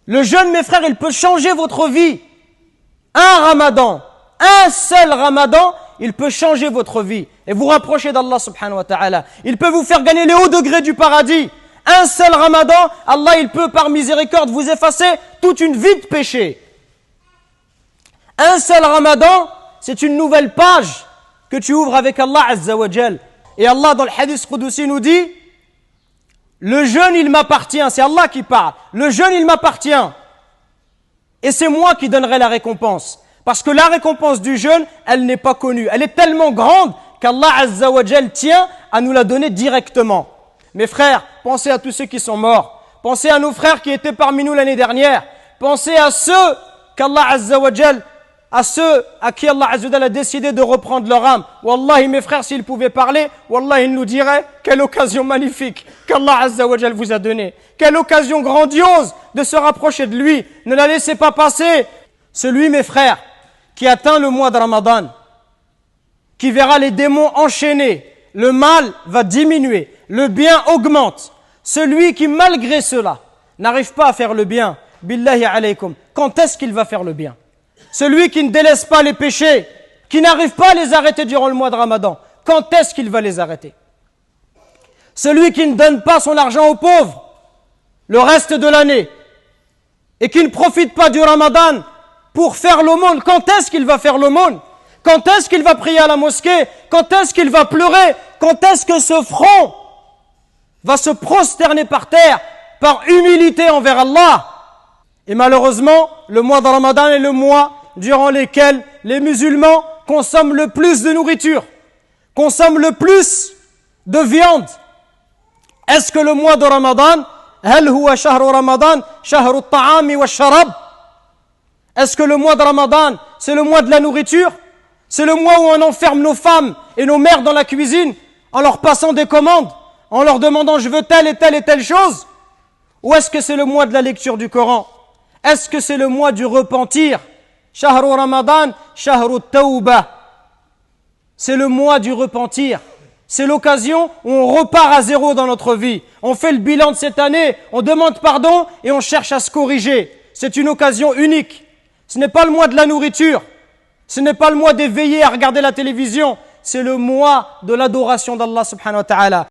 Le jeûne, mes frères, il peut changer votre vie. Un ramadan, un seul ramadan, il peut changer votre vie et vous rapprocher d'Allah subhanahu wa ta'ala. Il peut vous faire gagner les hauts degrés du paradis. Un seul ramadan, Allah, il peut par miséricorde vous effacer toute une vie de péché. Un seul ramadan, c'est une nouvelle page que tu ouvres avec Allah Azza wa Jal. Et Allah, dans le hadith Qudusi, nous dit, le jeûne, il m'appartient. C'est Allah qui parle. Le jeûne, il m'appartient. Et c'est moi qui donnerai la récompense. Parce que la récompense du jeûne, elle n'est pas connue. Elle est tellement grande qu'Allah Azza wa Jal tient à nous la donner directement. Mes frères, pensez à tous ceux qui sont morts. Pensez à nos frères qui étaient parmi nous l'année dernière. Pensez à ceux qu'Allah Azza wa Jal, à ceux à qui Allah Azza wa Jal a décidé de reprendre leur âme. Wallahi, mes frères, s'ils pouvaient parler, Wallahi, ils nous diraient quelle occasion magnifique qu'Allah Azza wa Jal vous a donnée. Quelle occasion grandiose de se rapprocher de lui. Ne la laissez pas passer. Celui, mes frères, qui atteint le mois de Ramadan, qui verra les démons enchaînés, le mal va diminuer, le bien augmente. Celui qui, malgré cela, n'arrive pas à faire le bien, billahi alaykum, quand est-ce qu'il va faire le bien? Celui qui ne délaisse pas les péchés, qui n'arrive pas à les arrêter durant le mois de Ramadan, quand est-ce qu'il va les arrêter? Celui qui ne donne pas son argent aux pauvres le reste de l'année et qui ne profite pas du Ramadan pour faire l'aumône, quand est-ce qu'il va faire l'aumône? Quand est-ce qu'il va prier à la mosquée? Quand est-ce qu'il va pleurer? Quand est-ce que ce front va se prosterner par terre par humilité envers Allah? Et malheureusement, le mois de Ramadan est le mois durant lequel les musulmans consomment le plus de nourriture, consomment le plus de viande. Est-ce que le mois de Ramadan, هل هو شهر رمضان شهر الطعام والشراب? Est-ce que le mois de Ramadan, c'est le mois de la nourriture? C'est le mois où on enferme nos femmes et nos mères dans la cuisine en leur passant des commandes, en leur demandant je veux telle et telle et telle chose? Ou est-ce que c'est le mois de la lecture du Coran? Est-ce que c'est le mois du repentir? Shahru Ramadan, Shahru Tawbah. C'est le mois du repentir. C'est l'occasion où on repart à zéro dans notre vie. On fait le bilan de cette année, on demande pardon et on cherche à se corriger. C'est une occasion unique. Ce n'est pas le mois de la nourriture. Ce n'est pas le mois d'éveiller à regarder la télévision. C'est le mois de l'adoration d'Allah subhanahu wa ta'ala.